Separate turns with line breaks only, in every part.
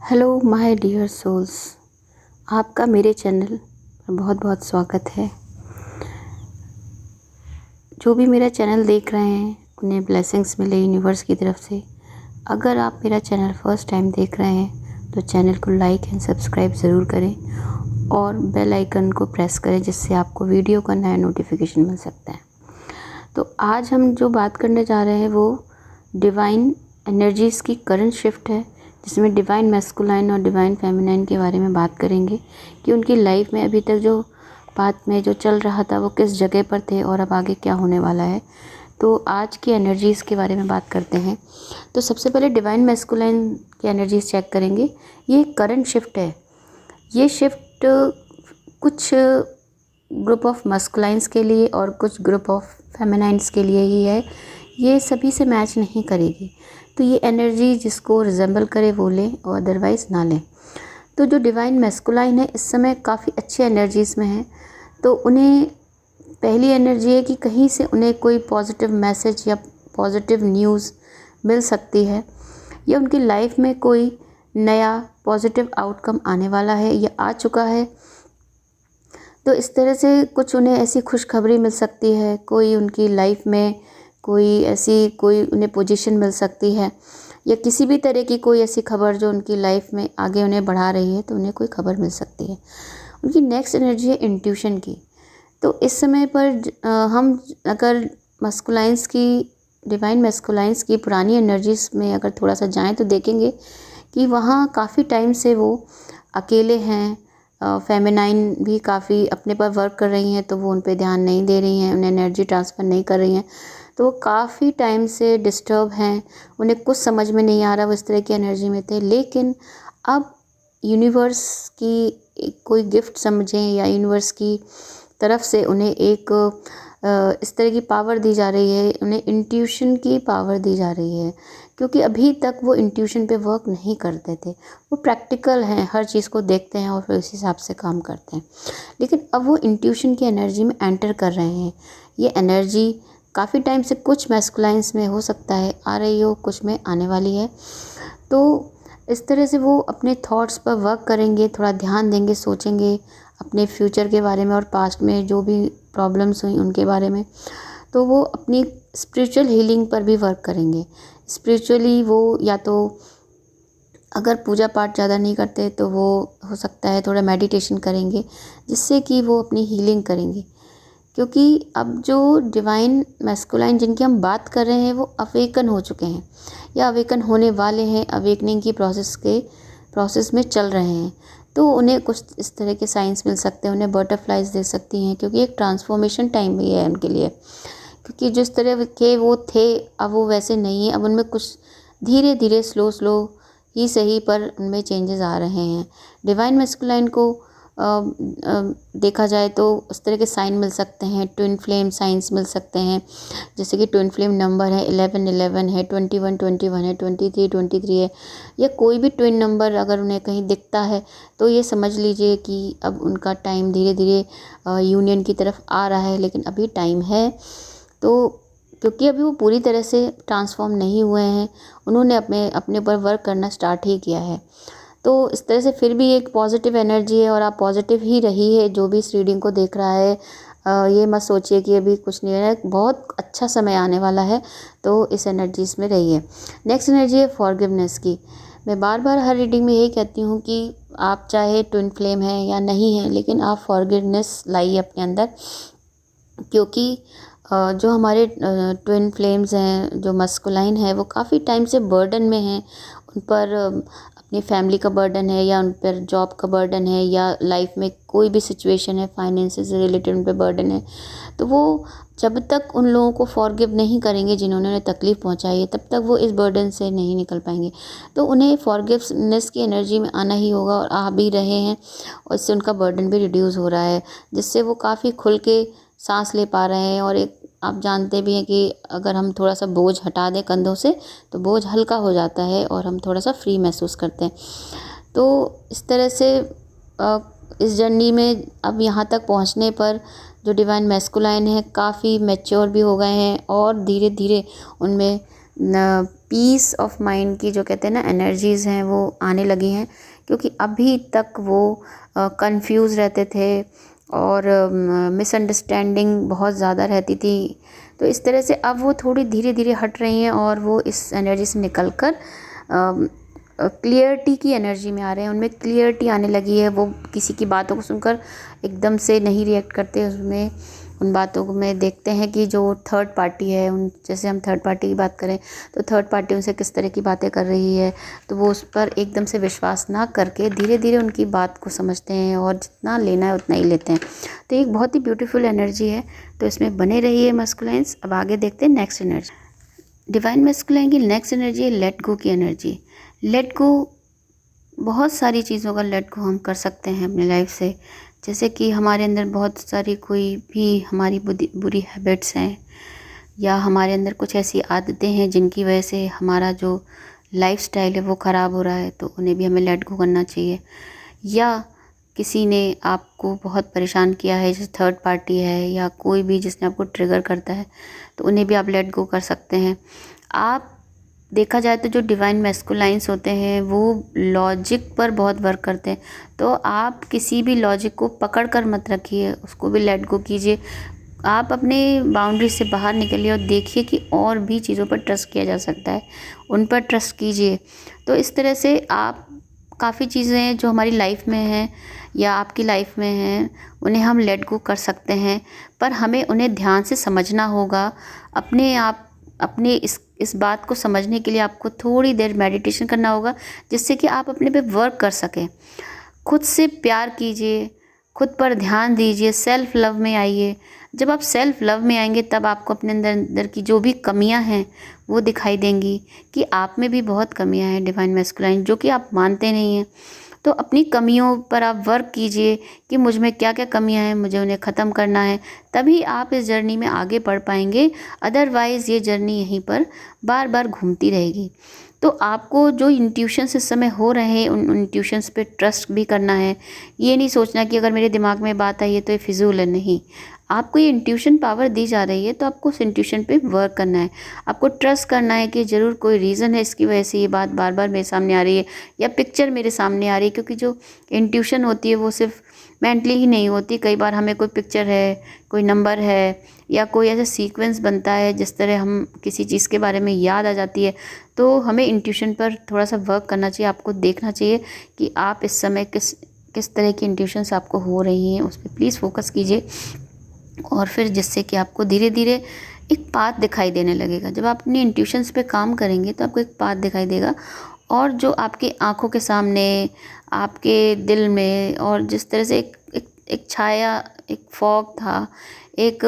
Hello my dear souls. आपका मेरे channel पर बहुत बहुत स्वागत है। जो भी मेरा चैनल देख रहे हैं उन्हें ब्लेसिंग्स मिले यूनिवर्स की तरफ से। अगर आप मेरा चैनल फर्स्ट टाइम देख रहे हैं तो चैनल को लाइक एंड सब्सक्राइब ज़रूर करें और बेल आइकन को प्रेस करें, जिससे आपको वीडियो का नया नोटिफिकेशन मिल सकता है। तो आज हम जो बात करने जा रहे हैं वो डिवाइन एनर्जीज़ की करंट शिफ्ट है, जिसमें डिवाइन मैस्कुलाइन और डिवाइन फेमिनाइन के बारे में बात करेंगे कि उनकी लाइफ में अभी तक जो पाथ में जो चल रहा था वो किस जगह पर थे और अब आगे क्या होने वाला है। तो आज की एनर्जीज़ के बारे में बात करते हैं। तो सबसे पहले डिवाइन मैस्कुलाइन की एनर्जीज़ चेक करेंगे। ये करंट शिफ्ट है। ये शिफ्ट कुछ ग्रुप ऑफ मस्कुलाइंस के लिए और कुछ ग्रुप ऑफ फेमिनाइंस के लिए ही है। ये सभी से मैच नहीं करेगी। तो ये एनर्जी जिसको रिजेंबल करे वो लें और अदरवाइज़ ना लें। तो जो डिवाइन मैस्कुलाइन है इस समय काफ़ी अच्छी एनर्जीज़ में है। तो उन्हें पहली एनर्जी है कि कहीं से उन्हें कोई पॉजिटिव मैसेज या पॉजिटिव न्यूज़ मिल सकती है, या उनकी लाइफ में कोई नया पॉजिटिव आउटकम आने वाला है या आ चुका है। तो इस तरह से कुछ उन्हें ऐसी खुशखबरी मिल सकती है, कोई उनकी लाइफ में कोई उन्हें पोजीशन मिल सकती है, या किसी भी तरह की कोई ऐसी खबर जो उनकी लाइफ में आगे उन्हें बढ़ा रही है, तो उन्हें कोई खबर मिल सकती है। उनकी नेक्स्ट एनर्जी है इंट्यूशन की। तो इस समय पर हम अगर मस्कुलाइंस की डिवाइन मस्कुलाइंस की पुरानी एनर्जीज़ में अगर थोड़ा सा जाएं तो देखेंगे कि वहाँ काफ़ी टाइम से वो अकेले हैं। फेमिनाइन भी काफ़ी अपने पर वर्क कर रही हैं, तो वो उन पे ध्यान नहीं दे रही हैं, उन्हें एनर्जी ट्रांसफ़र नहीं कर रही हैं। तो वो काफ़ी टाइम से डिस्टर्ब हैं, उन्हें कुछ समझ में नहीं आ रहा, वो इस तरह की एनर्जी में थे। लेकिन अब यूनिवर्स की कोई गिफ्ट समझें या यूनिवर्स की तरफ से उन्हें एक इस तरह की पावर दी जा रही है, उन्हें इंट्यूशन की पावर दी जा रही है। क्योंकि अभी तक वो इंट्यूशन पे वर्क नहीं करते थे, वो प्रैक्टिकल हैं, हर चीज़ को देखते हैं और फिर उस हिसाब से काम करते हैं। लेकिन अब वो इंट्यूशन की एनर्जी में एंटर कर रहे हैं। ये एनर्जी काफ़ी टाइम से कुछ मैस्कुलाइंस में हो सकता है आ रही हो, कुछ में आने वाली है। तो इस तरह से वो अपने थॉट्स पर वर्क करेंगे, थोड़ा ध्यान देंगे, सोचेंगे अपने फ्यूचर के बारे में और पास्ट में जो भी प्रॉब्लम्स हुई उनके बारे में। तो वो अपनी स्पिरिचुअल हीलिंग पर भी वर्क करेंगे। स्पिरिचुअली वो या तो अगर पूजा पाठ ज़्यादा नहीं करते तो वो हो सकता है थोड़ा मेडिटेशन करेंगे, जिससे कि वो अपनी हीलिंग करेंगे। क्योंकि अब जो डिवाइन मैस्कुलाइन जिनकी हम बात कर रहे हैं वो अवेकन हो चुके हैं या अवेकन होने वाले हैं, अवेकनिंग की प्रोसेस में चल रहे हैं। तो उन्हें कुछ इस तरह के साइंस मिल सकते हैं, उन्हें बटरफ्लाइज दे सकती हैं, क्योंकि एक ट्रांसफॉर्मेशन टाइम भी है उनके लिए। क्योंकि जिस तरह के वो थे अब वो वैसे नहीं है, अब उनमें कुछ धीरे धीरे स्लो ही सही पर उनमें चेंजेस आ रहे हैं। डिवाइन मैस्कुलाइन को देखा जाए तो उस तरह के साइन मिल सकते हैं, ट्विन फ्लेम साइंस मिल सकते हैं। जैसे कि ट्विन फ्लेम नंबर है 11 है, 21 है, 23 है, या कोई भी ट्विन नंबर अगर उन्हें कहीं दिखता है तो ये समझ लीजिए कि अब उनका टाइम धीरे धीरे यूनियन की तरफ आ रहा है। लेकिन अभी टाइम है, तो क्योंकि अभी वो पूरी तरह से ट्रांसफॉर्म नहीं हुए हैं, उन्होंने अपने ऊपर वर्क करना स्टार्ट ही किया है। तो इस तरह से फिर भी एक पॉजिटिव एनर्जी है और आप पॉजिटिव ही रही है। जो भी इस रीडिंग को देख रहा है ये मत सोचिए कि अभी कुछ नहीं है, बहुत अच्छा समय आने वाला है, तो इस एनर्जीज़ में रहिए। नेक्स्ट एनर्जी है फॉरगिवनेस की। मैं बार बार हर रीडिंग में यही कहती हूँ कि आप चाहे ट्विन फ्लेम हैं या नहीं हैं, लेकिन आप फॉरगिवनेस लाइए अपने अंदर। क्योंकि जो हमारे ट्विन फ्लेम्स हैं, जो मस्कुलाइन है, वो काफ़ी टाइम से बर्डन में हैं। उन पर अपनी फैमिली का बर्डन है, या उन पर जॉब का बर्डन है, या लाइफ में कोई भी सिचुएशन है फाइनेंसेस से रिलेटेड उन पर बर्डन है। तो वो जब तक उन लोगों को फॉरगिव नहीं करेंगे जिन्होंने उन्हें तकलीफ़ पहुंचाई है, तब तक वो इस बर्डन से नहीं निकल पाएंगे। तो उन्हें फॉरगिवनेस की एनर्जी में आना ही होगा, और आ भी रहे हैं, और इससे उनका बर्डन भी रिड्यूस हो रहा है, जिससे वो काफ़ी खुल के सांस ले पा रहे हैं। और एक आप जानते भी हैं कि अगर हम थोड़ा सा बोझ हटा दें कंधों से तो बोझ हल्का हो जाता है और हम थोड़ा सा फ्री महसूस करते हैं। तो इस तरह से इस जर्नी में अब यहाँ तक पहुँचने पर जो डिवाइन मैस्कुलाइन है काफ़ी मैच्योर भी हो गए हैं, और धीरे धीरे उनमें पीस ऑफ माइंड की जो कहते हैं ना एनर्जीज़ हैं वो आने लगी हैं, क्योंकि अभी तक वो कंफ्यूज रहते थे और मिसअंडरस्टैंडिंग बहुत ज़्यादा रहती थी। तो इस तरह से अब वो थोड़ी धीरे धीरे हट रही हैं और वो इस एनर्जी से निकल कर क्लियरिटी की एनर्जी में आ रहे हैं। उनमें क्लियरिटी आने लगी है, वो किसी की बातों को सुनकर एकदम से नहीं रिएक्ट करते उसमें। उन बातों को में देखते हैं कि जो थर्ड पार्टी है, उन जैसे हम थर्ड पार्टी की बात करें तो थर्ड पार्टी उनसे किस तरह की बातें कर रही है, तो वो उस पर एकदम से विश्वास ना करके धीरे धीरे उनकी बात को समझते हैं और जितना लेना है उतना ही लेते हैं। तो एक बहुत ही ब्यूटीफुल एनर्जी है, तो इसमें बने रहिए मस्कुलाइंस। अब आगे देखते हैं नेक्स्ट एनर्जी। डिवाइन मस्कुलाइन की नेक्स्ट एनर्जी है लेट गो की एनर्जी। लेट गो, बहुत सारी चीज़ों का लेट गो हम कर सकते हैं अपनी लाइफ से। जैसे कि हमारे अंदर बहुत सारी कोई भी हमारी बुरी हैबिट्स हैं, या हमारे अंदर कुछ ऐसी आदतें हैं जिनकी वजह से हमारा जो लाइफस्टाइल है वो ख़राब हो रहा है, तो उन्हें भी हमें लेट गो करना चाहिए। या किसी ने आपको बहुत परेशान किया है, जैसे थर्ड पार्टी है या कोई भी जिसने आपको ट्रिगर करता है, तो उन्हें भी आप लेट गो कर सकते हैं। आप देखा जाए तो जो डिवाइन मैस्कुलाइंस होते हैं वो लॉजिक पर बहुत वर्क करते हैं, तो आप किसी भी लॉजिक को पकड़ कर मत रखिए, उसको भी लेट गो कीजिए। आप अपने बाउंड्री से बाहर निकलिए और देखिए कि और भी चीज़ों पर ट्रस्ट किया जा सकता है, उन पर ट्रस्ट कीजिए। तो इस तरह से आप काफ़ी चीज़ें जो हमारी लाइफ में हैं या आपकी लाइफ में हैं उन्हें हम लेट गो कर सकते हैं, पर हमें उन्हें ध्यान से समझना होगा। अपने इस बात को समझने के लिए आपको थोड़ी देर मेडिटेशन करना होगा, जिससे कि आप अपने पे वर्क कर सकें। खुद से प्यार कीजिए, खुद पर ध्यान दीजिए, सेल्फ लव में आइए। जब आप सेल्फ लव में आएंगे तब आपको अपने अंदर की जो भी कमियां हैं वो दिखाई देंगी कि आप में भी बहुत कमियां हैं डिवाइन मैस्कुलाइन, जो कि आप मानते नहीं हैं। तो अपनी कमियों पर आप वर्क कीजिए कि मुझ में क्या क्या कमियां हैं, मुझे उन्हें ख़त्म करना है, तभी आप इस जर्नी में आगे बढ़ पाएंगे। अदरवाइज़ ये जर्नी यहीं पर बार बार घूमती रहेगी। तो आपको जो इंट्यूशंस इस समय हो रहे हैं उन इंट्यूशंस पे ट्रस्ट भी करना है। ये नहीं सोचना कि अगर मेरे दिमाग में बात आई है तो ये फिजूल है, नहीं। आपको ये इंट्यूशन पावर दी जा रही है तो आपको उस इंट्यूशन पे वर्क करना है। आपको ट्रस्ट करना है कि ज़रूर कोई रीज़न है इसकी वजह से ये बात बार बार मेरे सामने आ रही है या पिक्चर मेरे सामने आ रही है। क्योंकि जो इंट्यूशन होती है वो सिर्फ मेंटली ही नहीं होती, कई बार हमें कोई पिक्चर है, कोई नंबर है या कोई ऐसा सीक्वेंस बनता है जिस तरह हम किसी चीज़ के बारे में याद आ जाती है। तो हमें इंट्यूशन पर थोड़ा सा वर्क करना चाहिए। आपको देखना चाहिए कि आप इस समय किस तरह की इंट्यूशंस आपको हो रही हैं, उस पर प्लीज़ फोकस कीजिए। और फिर जिससे कि आपको धीरे धीरे एक पाथ दिखाई देने लगेगा। जब आप अपनी इंट्यूशंस पे काम करेंगे तो आपको एक पाथ दिखाई देगा, और जो आपकी आँखों के सामने, आपके दिल में, और जिस तरह से एक छाया, एक फॉग था, एक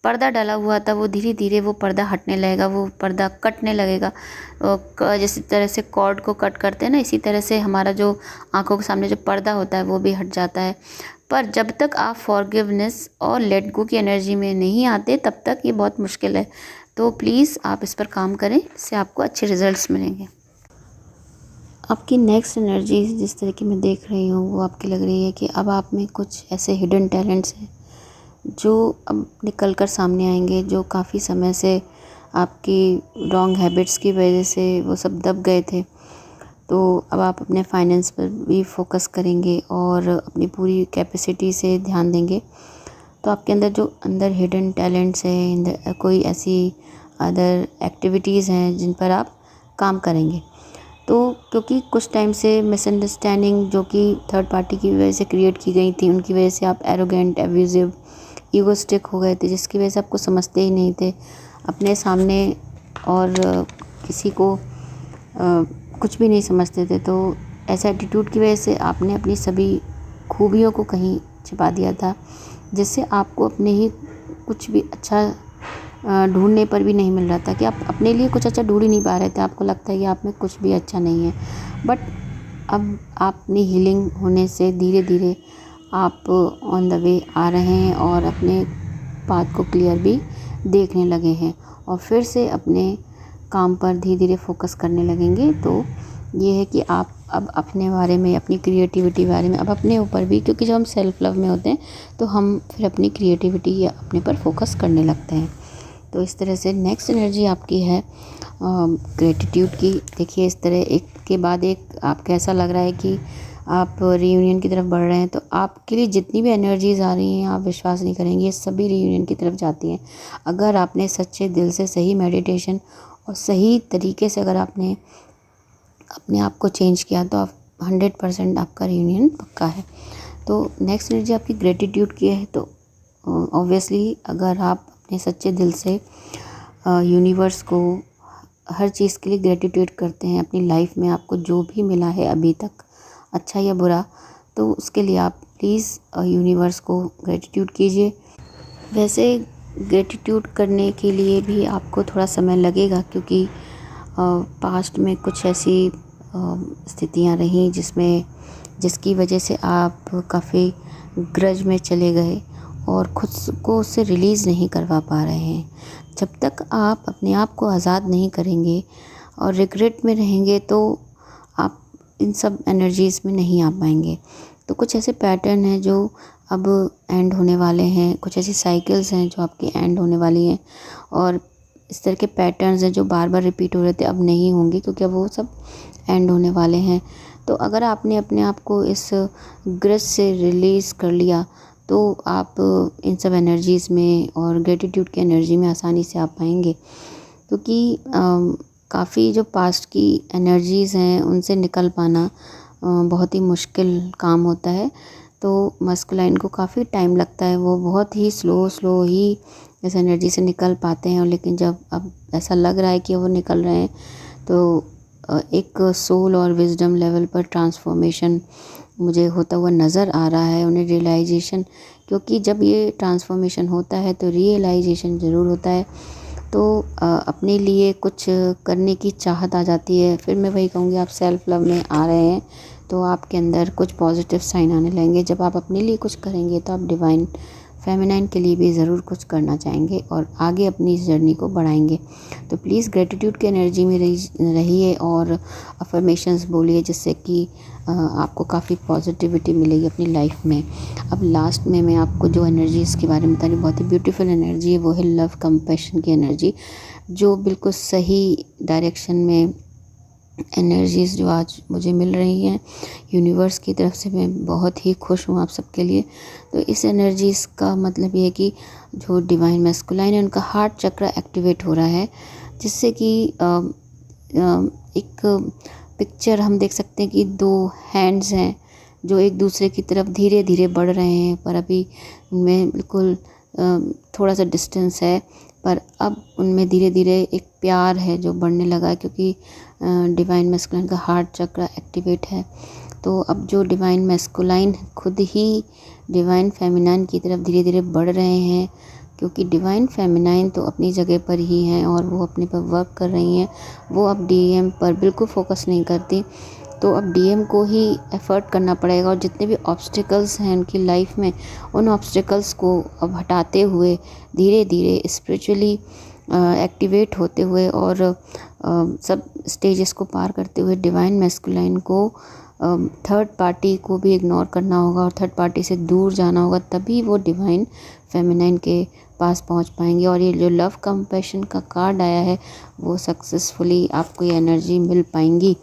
पर्दा डला हुआ था, वो धीरे धीरे वो पर्दा हटने लगेगा, वो पर्दा कटने लगेगा। जिस तरह से कॉर्ड को कट करते हैं ना, इसी तरह से हमारा जो आँखों के सामने जो पर्दा होता है वो भी हट जाता है। पर जब तक आप फॉरगिवनेस और लेट गो की एनर्जी में नहीं आते तब तक ये बहुत मुश्किल है। तो प्लीज़ आप इस पर काम करें, इससे आपको अच्छे रिजल्ट्स मिलेंगे। आपकी नेक्स्ट एनर्जी जिस तरह की मैं देख रही हूँ वो आपकी लग रही है कि अब आप में कुछ ऐसे हिडन टैलेंट्स हैं जो अब निकल कर सामने आएंगे, जो काफ़ी समय से आपकी रॉन्ग हैबिट्स की वजह से वो सब दब गए थे। तो अब आप अपने फाइनेंस पर भी फोकस करेंगे और अपनी पूरी कैपेसिटी से ध्यान देंगे। तो आपके अंदर जो हिडन टैलेंट्स हैं, कोई ऐसी अदर एक्टिविटीज़ हैं जिन पर आप काम करेंगे। तो क्योंकि कुछ टाइम से मिसअंडरस्टैंडिंग जो कि थर्ड पार्टी की वजह से क्रिएट की गई थी, उनकी वजह से आप एरोगेंट, एब्यूजिव, ईगोस्टिक हो गए थे, जिसकी वजह से आपको समझते ही नहीं थे अपने सामने, और किसी को कुछ भी नहीं समझते थे। तो ऐसा एटीट्यूड की वजह से आपने अपनी सभी खूबियों को कहीं छिपा दिया था, जिससे आपको अपने ही कुछ भी अच्छा ढूंढने पर भी नहीं मिल रहा था, कि आप अपने लिए कुछ अच्छा ढूंढ ही नहीं पा रहे थे। आपको लगता है कि आप में कुछ भी अच्छा नहीं है। बट अब आप अपनी हीलिंग होने से धीरे धीरे आप ऑन द वे आ रहे हैं और अपने पाथ को क्लियर भी देखने लगे हैं, और फिर से अपने काम पर धीरे धीरे फोकस करने लगेंगे। तो ये है कि आप अब अपने बारे में, अपनी क्रिएटिविटी बारे में, अब अपने ऊपर भी, क्योंकि जब हम सेल्फ लव में होते हैं तो हम फिर अपनी क्रिएटिविटी या अपने पर फोकस करने लगते हैं। तो इस तरह से नेक्स्ट एनर्जी आपकी है ग्रेटिट्यूड की। देखिए इस तरह एक के बाद एक आपको ऐसा लग रहा है कि आप रीयूनियन की तरफ बढ़ रहे हैं, तो आपके लिए जितनी भी एनर्जीज़ आ रही हैं आप विश्वास नहीं करेंगे, ये सभी रीयूनियन की तरफ जाती हैं। अगर आपने सच्चे दिल से सही मेडिटेशन और सही तरीके से अगर आपने अपने आप को चेंज किया तो आप 100% आपका रीयूनियन पक्का है। तो नेक्स्ट एनर्जी आपकी ग्रेटिट्यूड की है। तो ऑब्वियसली अगर आप अपने सच्चे दिल से यूनिवर्स को हर चीज़ के लिए ग्रेटिट्यूड करते हैं, अपनी लाइफ में आपको जो भी मिला है अभी तक, अच्छा या बुरा, तो उसके लिए आप प्लीज़ यूनिवर्स को ग्रेटिट्यूड कीजिए। वैसे ग्रेटिट्यूड करने के लिए भी आपको थोड़ा समय लगेगा, क्योंकि पास्ट में कुछ ऐसी स्थितियां रहीं जिसकी वजह से आप काफ़ी ग्रज में चले गए और खुद को उससे रिलीज़ नहीं करवा पा रहे हैं। जब तक आप अपने आप को आज़ाद नहीं करेंगे और रिग्रेट में रहेंगे तो आप इन सब एनर्जीज़ में नहीं आ पाएंगे। तो कुछ ऐसे पैटर्न हैं जो अब एंड होने वाले हैं, कुछ ऐसी साइकिल्स हैं जो आपकी एंड होने वाली हैं, और इस तरह के पैटर्न्स हैं जो बार बार रिपीट हो रहे थे अब नहीं होंगे, क्योंकि अब वो सब एंड होने वाले हैं। तो अगर आपने अपने आप को इस ग्रज से रिलीज़ कर लिया तो आप इन सब एनर्जीज़ में और ग्रेटिट्यूड की एनर्जी में आसानी से आ पाएंगे, क्योंकि काफ़ी जो पास्ट की एनर्जीज़ हैं उनसे निकल पाना बहुत ही मुश्किल काम होता है। तो मस्कुलाइन को काफ़ी टाइम लगता है, वो बहुत ही स्लो ही इस एनर्जी से निकल पाते हैं। और लेकिन जब अब ऐसा लग रहा है कि वो निकल रहे हैं तो एक सोल और विजडम लेवल पर ट्रांसफॉर्मेशन मुझे होता हुआ नज़र आ रहा है, उन्हें रियलाइजेशन, क्योंकि जब ये ट्रांसफॉर्मेशन होता है तो रियलाइजेशन ज़रूर होता है। तो अपने लिए कुछ करने की चाहत आ जाती है। फिर मैं वही कहूँगी, आप सेल्फ़ लव में आ रहे हैं तो आपके अंदर कुछ पॉजिटिव साइन आने लगेंगे। जब आप अपने लिए कुछ करेंगे तो आप डिवाइन फेमिनाइन के लिए भी ज़रूर कुछ करना चाहेंगे और आगे अपनी इस जर्नी को बढ़ाएंगे। तो प्लीज़ ग्रेटिट्यूड की एनर्जी में रहिए और अफर्मेशंस बोलिए, जिससे कि आपको काफ़ी पॉजिटिविटी मिलेगी अपनी लाइफ में। अब लास्ट में मैं आपको जो एनर्जीज़ के बारे में बता रही हूँ, बहुत ही ब्यूटीफुल एनर्जी है, वो है लव कंपैशन की एनर्जी, जो बिल्कुल सही डायरेक्शन में एनर्जीज़ जो आज मुझे मिल रही हैं यूनिवर्स की तरफ से, मैं बहुत ही खुश हूँ आप सबके लिए। तो इस एनर्जीज़ का मतलब ये है कि जो डिवाइन मैस्कुलाइन है उनका हार्ट चक्र एक्टिवेट हो रहा है, जिससे कि एक पिक्चर हम देख सकते हैं कि दो हैंड्स हैं जो एक दूसरे की तरफ धीरे धीरे बढ़ रहे हैं, पर अभी उनमें बिल्कुल थोड़ा सा डिस्टेंस है, पर अब उनमें धीरे धीरे एक प्यार है जो बढ़ने लगा है, क्योंकि डिवाइन मैस्कुलाइन का हार्ट चक्र एक्टिवेट है। तो अब जो डिवाइन मैस्कुलाइन खुद ही डिवाइन फेमिनाइन की तरफ धीरे धीरे बढ़ रहे हैं, क्योंकि डिवाइन फेमिनाइन तो अपनी जगह पर ही हैं और वो अपने पर वर्क कर रही हैं। वो अब डीएम पर बिल्कुल फोकस नहीं करती, तो अब डीएम को ही एफ़र्ट करना पड़ेगा, और जितने भी ऑब्स्टिकल्स हैं उनकी लाइफ में, उन ऑब्स्टिकल्स को अब हटाते हुए धीरे धीरे स्पिरिचुअली एक्टिवेट होते हुए और सब स्टेजेस को पार करते हुए डिवाइन मैस्कुलाइन को थर्ड पार्टी को भी इग्नोर करना होगा और थर्ड पार्टी से दूर जाना होगा, तभी वो डिवाइन फेमिनाइन के पास पहुंच पाएंगे। और ये जो लव कंपैशन का कार्ड आया है वो सक्सेसफुली आपको ये एनर्जी मिल पाएंगी।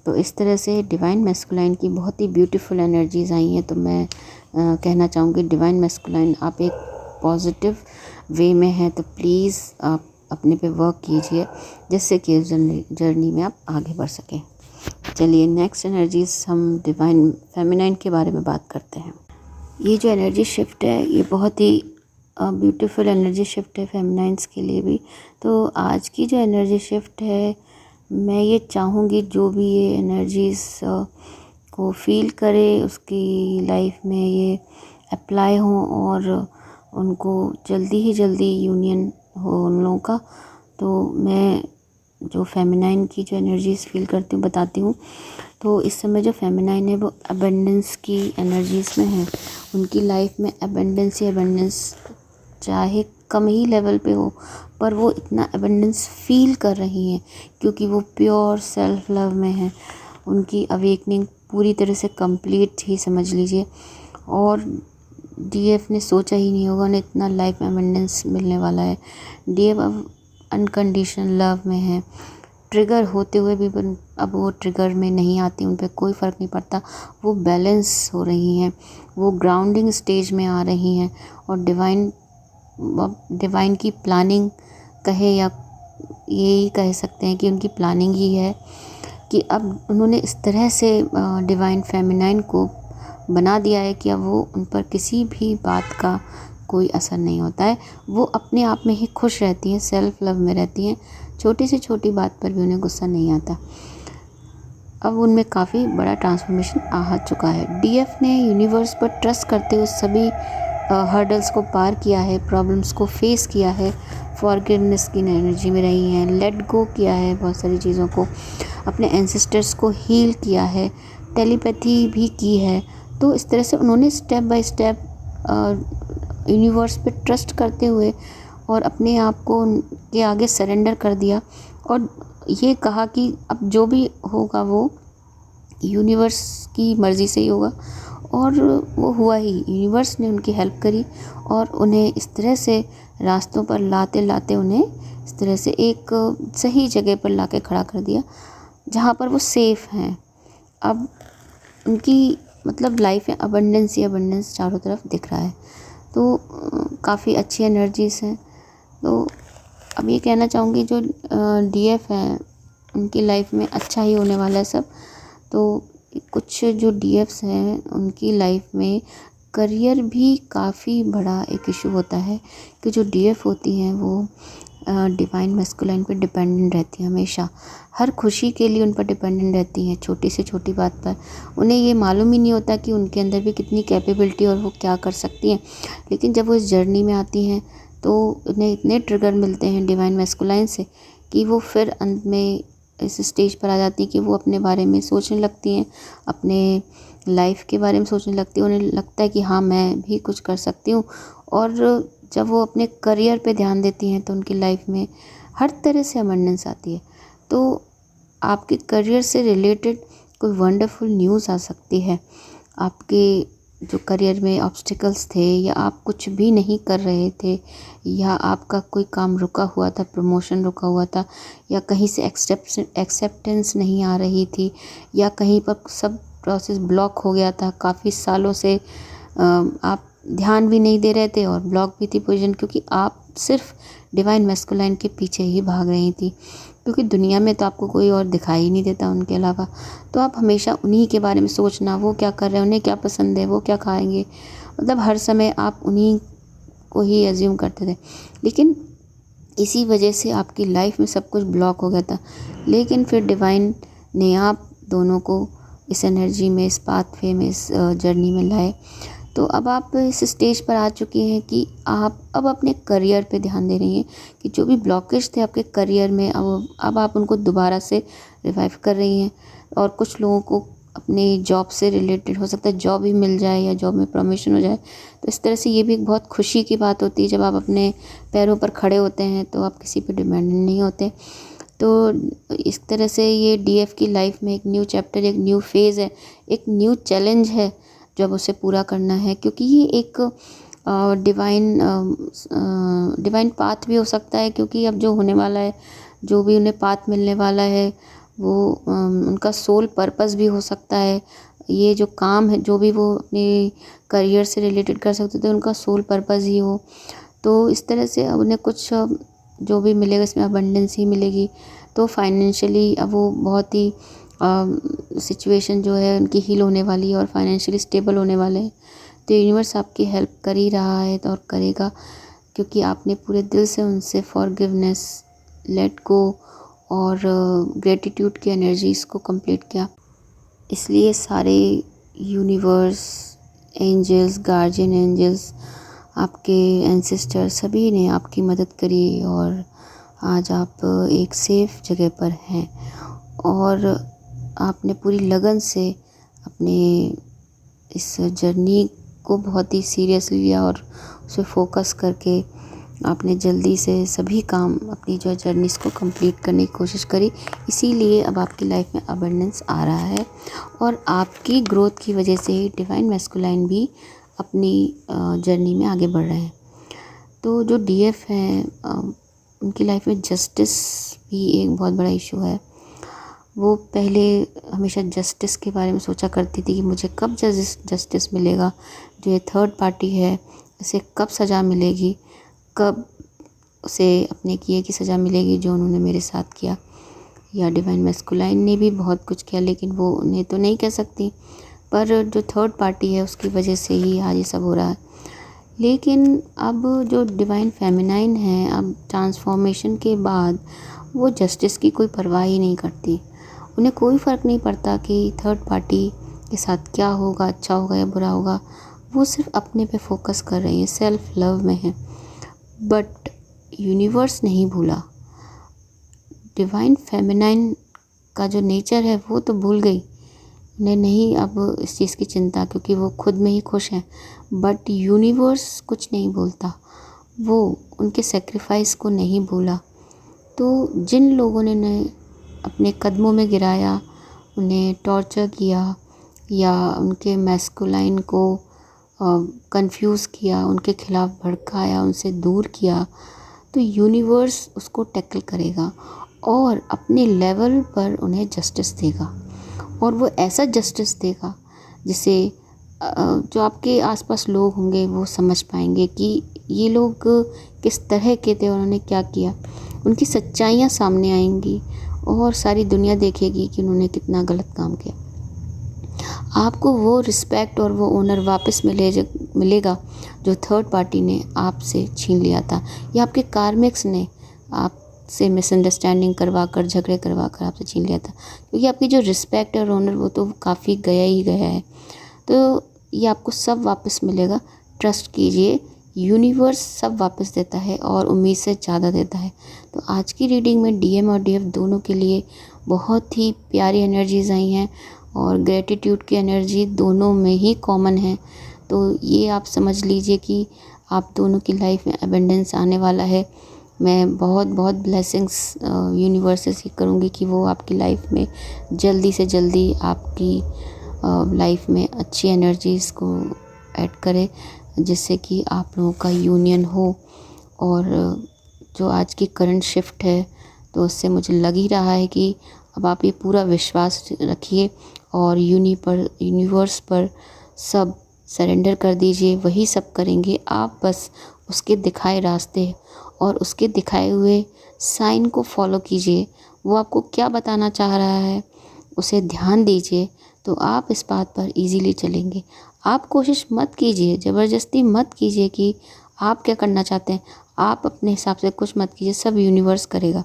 तो इस तरह से डिवाइन मैस्कुलाइन की बहुत ही ब्यूटीफुल एनर्जीज़ आई हैं। तो मैं कहना चाहूँगी डिवाइन मैस्कुलाइन आप एक पॉजिटिव वे में हैं, तो प्लीज़ आप अपने पे वर्क कीजिए, जिससे कि इस जर्नी में आप आगे बढ़ सकें। चलिए नेक्स्ट एनर्जीज़ हम डिवाइन फेमिनाइन के बारे में बात करते हैं। ये जो एनर्जी शिफ्ट है ये बहुत ही ब्यूटीफुल एनर्जी शिफ्ट है फेमिनाइन्स के लिए भी। तो आज की जो एनर्जी शिफ्ट है, मैं ये चाहूँगी जो भी ये एनर्जीज़ को फील करे उसकी लाइफ में ये अप्लाई हों और उनको जल्दी ही जल्दी यूनियन हो उन लोगों का। तो मैं जो फेमिनाइन की जो एनर्जीज़ फील करती हूँ बताती हूँ। तो इस समय जो फेमिनाइन है वो अबंडेंस की एनर्जीज़ में है, उनकी लाइफ में अबंडेंस ही अबंडेंस, चाहे कम ही लेवल पे हो पर वो इतना अबंडेंस फील कर रही हैं, क्योंकि वो प्योर सेल्फ लव में है। उनकी अवेकनिंग पूरी तरह से कंप्लीट ही समझ लीजिए, और डीएफ ने सोचा ही नहीं होगा उन्हें इतना लाइफ में अबंडेंस मिलने वाला है। डीएफ अब अनकंडीशनल लव में है, ट्रिगर होते हुए भी अब वो ट्रिगर में नहीं आती, उन पे कोई फ़र्क नहीं पड़ता, वो बैलेंस हो रही हैं, वो ग्राउंडिंग स्टेज में आ रही हैं। और डिवाइन की प्लानिंग कहे या यही कह सकते हैं कि उनकी प्लानिंग ही है कि अब उन्होंने इस तरह से डिवाइन फेमिनाइन को बना दिया है कि अब वो उन पर किसी भी बात का कोई असर नहीं होता है। वो अपने आप में ही खुश रहती हैं, सेल्फ लव में रहती हैं, छोटी से छोटी बात पर भी उन्हें गुस्सा नहीं आता। अब उनमें काफ़ी बड़ा ट्रांसफॉर्मेशन आ चुका है। डीएफ ने यूनिवर्स पर ट्रस्ट करते हुए सभी हर्डल्स को पार किया है, प्रॉब्लम्स को फेस किया है, फॉरगिवनेस की एनर्जी में रही हैं, लेट गो किया है बहुत सारी चीज़ों को, अपने एंसेस्टर्स को हील किया है, टेलीपैथी भी की है। तो इस तरह से उन्होंने स्टेप बाय स्टेप यूनिवर्स पे ट्रस्ट करते हुए और अपने आप को उनके आगे सरेंडर कर दिया और ये कहा कि अब जो भी होगा वो यूनिवर्स की मर्ज़ी से ही होगा। और वो हुआ ही, यूनिवर्स ने उनकी हेल्प करी और उन्हें इस तरह से रास्तों पर लाते लाते उन्हें इस तरह से एक सही जगह पर लाके खड़ा कर दिया जहाँ पर वो सेफ़ हैं। अब उनकी मतलब लाइफ में अबंडेंस ही अबंडेंस चारों तरफ दिख रहा है। तो काफ़ी अच्छी एनर्जीज़ हैं। तो अब ये कहना चाहूँगी जो डीएफ हैं उनकी लाइफ में अच्छा ही होने वाला है सब। तो कुछ जो डीएफ्स हैं उनकी लाइफ में करियर भी काफ़ी बड़ा एक इशू होता है कि जो डीएफ होती हैं वो डिवाइन मैस्कुलाइन पे डिपेंडेंट रहती हैं, हमेशा हर खुशी के लिए उन पर डिपेंडेंट रहती हैं, छोटी से छोटी बात पर। उन्हें ये मालूम ही नहीं होता कि उनके अंदर भी कितनी कैपेबिलिटी और वो क्या कर सकती हैं। लेकिन जब वो इस जर्नी में आती हैं तो उन्हें इतने ट्रिगर मिलते हैं डिवाइन मैस्कुलाइन से कि वो फिर अंत में इस स्टेज पर आ जाती हैं कि वो अपने बारे में सोचने लगती हैं, अपने लाइफ के बारे में सोचने लगती हैं। उन्हें लगता है कि हाँ मैं भी कुछ कर सकती हूँ। और जब वो अपने करियर पे ध्यान देती हैं तो उनकी लाइफ में हर तरह से अबंडेंस आती है। तो आपके करियर से रिलेटेड कोई वंडरफुल न्यूज़ आ सकती है। आपके जो करियर में ऑब्स्टिकल्स थे या आप कुछ भी नहीं कर रहे थे या आपका कोई काम रुका हुआ था, प्रमोशन रुका हुआ था या कहीं से एक्सेप्टेंस नहीं आ रही थी या कहीं पर सब प्रोसेस ब्लॉक हो गया था, काफ़ी सालों से आप ध्यान भी नहीं दे रहे थे और ब्लॉक भी थी पोजीशन, क्योंकि आप सिर्फ डिवाइन मैस्कुलाइन के पीछे ही भाग रही थी, क्योंकि दुनिया में तो आपको कोई और दिखाई नहीं देता उनके अलावा। तो आप हमेशा उन्हीं के बारे में सोचना, वो क्या कर रहे हैं, उन्हें क्या पसंद है, वो क्या खाएंगे, मतलब हर समय आप उन्हीं को ही एज्यूम करते थे। लेकिन इसी वजह से आपकी लाइफ में सब कुछ ब्लॉक हो गया था। लेकिन फिर डिवाइन ने आप दोनों को इस एनर्जी में, इस पाथवे में, इस जर्नी में लाए। तो अब आप इस स्टेज पर आ चुकी हैं कि आप अब अपने करियर पे ध्यान दे रही हैं कि जो भी ब्लॉकेज थे आपके करियर में अब आप उनको दोबारा से रिवाइव कर रही हैं। और कुछ लोगों को अपने जॉब से रिलेटेड हो सकता है जॉब ही मिल जाए या जॉब में प्रमोशन हो जाए। तो इस तरह से ये भी एक बहुत खुशी की बात होती है जब आप अपने पैरों पर खड़े होते हैं तो आप किसी पे डिपेंडेंट नहीं होते। तो इस तरह से ये डीएफ की लाइफ में एक न्यू चैप्टर, एक न्यू फेज़ है, एक न्यू चैलेंज है जो अब उसे पूरा करना है, क्योंकि ये एक डिवाइन पाथ भी हो सकता है। क्योंकि अब जो होने वाला है, जो भी उन्हें पाथ मिलने वाला है वो उनका सोल पर्पस भी हो सकता है। ये जो काम है, जो भी वो अपने करियर से रिलेटेड कर सकते थे, उनका सोल पर्पस ही हो। तो इस तरह से अब उन्हें कुछ जो भी मिलेगा इसमें अबंडेंस ही मिलेगी। तो फाइनेंशियली अब वो बहुत ही सिचुएशन जो है उनकी हील होने वाली है और फाइनेंशियली स्टेबल होने वाले हैं। तो यूनिवर्स आपकी हेल्प कर ही रहा है और करेगा, क्योंकि आपने पूरे दिल से उनसे फॉरगिवनेस, लेट गो और ग्रेटिट्यूड की एनर्जीज़ को कंप्लीट किया। इसलिए सारे यूनिवर्स, एंजल्स, गार्जियन एंजल्स, आपके एंसेस्टर सभी ने आपकी मदद करी और आज आप एक सेफ़ जगह पर हैं। और आपने पूरी लगन से अपने इस जर्नी को बहुत ही सीरियसली लिया और उस पर फोकस करके आपने जल्दी से सभी काम अपनी जो जर्नीज़ को कंप्लीट करने की कोशिश करी। इसीलिए अब आपकी लाइफ में अबंडेंस आ रहा है और आपकी ग्रोथ की वजह से ही डिवाइन मैस्कुलाइन भी अपनी जर्नी में आगे बढ़ रहे हैं। तो जो डीएफ हैं उनकी लाइफ में जस्टिस भी एक बहुत बड़ा इशू है। वो पहले हमेशा जस्टिस के बारे में सोचा करती थी कि मुझे कब जस्टिस मिलेगा, जो ये थर्ड पार्टी है इसे कब सज़ा मिलेगी, कब उसे अपने किए की सज़ा मिलेगी जो उन्होंने मेरे साथ किया। या डिवाइन मैस्कुलाइन ने भी बहुत कुछ किया, लेकिन वो उन्हें तो नहीं कह सकती, पर जो थर्ड पार्टी है उसकी वजह से ही आज ये सब हो रहा है। लेकिन अब जो डिवाइन फेमिनाइन है, अब ट्रांसफॉर्मेशन के बाद वो जस्टिस की कोई परवाह ही नहीं करती। उन्हें कोई फ़र्क नहीं पड़ता कि थर्ड पार्टी के साथ क्या होगा, अच्छा होगा या बुरा होगा। वो सिर्फ अपने पे फोकस कर रही है, सेल्फ लव में है। बट यूनिवर्स नहीं भूला, डिवाइन फेमिनाइन का जो नेचर है वो तो भूल गई। उन्हें नहीं अब इस चीज़ की चिंता, क्योंकि वो खुद में ही खुश हैं। बट यूनिवर्स कुछ नहीं भूलता, वो उनके सेक्रीफाइस को नहीं भूला। तो जिन लोगों ने उन्हें अपने कदमों में गिराया, उन्हें टॉर्चर किया या उनके मैस्कुलाइन को कंफ्यूज किया, उनके खिलाफ़ भड़काया, उनसे दूर किया, तो यूनिवर्स उसको टैकल करेगा और अपने लेवल पर उन्हें जस्टिस देगा। और वो ऐसा जस्टिस देगा जिसे जो आपके आसपास लोग होंगे वो समझ पाएंगे कि ये लोग किस तरह के थे और उन्होंने क्या किया। उनकी सच्चाइयाँ सामने आएंगी और सारी दुनिया देखेगी कि उन्होंने कितना गलत काम किया। आपको वो रिस्पेक्ट और वो ऑनर वापस मिलेगा जो थर्ड पार्टी ने आपसे छीन लिया था, या आपके कार्मिक्स ने आपसे मिसअंडरस्टैंडिंग करवा कर, झगड़े करवा कर आपसे छीन लिया था। क्योंकि आपकी जो रिस्पेक्ट और ऑनर वो तो काफ़ी गया ही गया है। तो ये आपको सब वापस मिलेगा, ट्रस्ट कीजिए। यूनिवर्स सब वापस देता है और उम्मीद से ज़्यादा देता है। तो आज की रीडिंग में डीएम और डीएफ दोनों के लिए बहुत ही प्यारी एनर्जीज़ आई हैं और ग्रेटिट्यूड की एनर्जी दोनों में ही कॉमन है। तो ये आप समझ लीजिए कि आप दोनों की लाइफ में एबंडेंस आने वाला है। मैं बहुत बहुत ब्लेसिंग्स यूनिवर्स से सीख करूँगी कि वो आपकी लाइफ में जल्दी से जल्दी आपकी लाइफ में अच्छी एनर्जीज़ को ऐड करे, जिससे कि आप लोगों का यूनियन हो। और जो आज की करंट शिफ्ट है तो उससे मुझे लग ही रहा है कि अब आप ये पूरा विश्वास रखिए और यूनिवर्स पर सब सरेंडर कर दीजिए। वही सब करेंगे, आप बस उसके दिखाए रास्ते और उसके दिखाए हुए साइन को फॉलो कीजिए। वो आपको क्या बताना चाह रहा है उसे ध्यान दीजिए, तो आप इस बात पर इजीली चलेंगे। आप कोशिश मत कीजिए, ज़बरदस्ती मत कीजिए कि आप क्या करना चाहते हैं। आप अपने हिसाब से कुछ मत कीजिए, सब यूनिवर्स करेगा।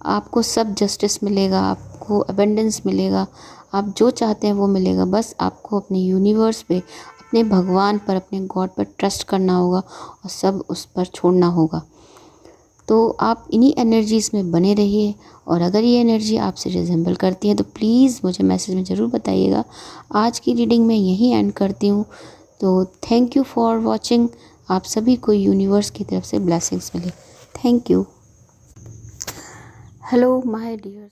आपको सब जस्टिस मिलेगा, आपको अबंडेंस मिलेगा, आप जो चाहते हैं वो मिलेगा। बस आपको अपने यूनिवर्स पे, अपने भगवान पर, अपने गॉड पर ट्रस्ट करना होगा और सब उस पर छोड़ना होगा। तो आप इन्हीं एनर्जीज़ में बने रहिए। और अगर ये एनर्जी आपसे रिजेंबल करती है तो प्लीज़ मुझे मैसेज में ज़रूर बताइएगा। आज की रीडिंग मैं यहीं एंड करती हूँ। तो थैंक यू फॉर वॉचिंग। आप सभी को यूनिवर्स की तरफ से ब्लेसिंग्स मिले। Thank you. Hello my dear.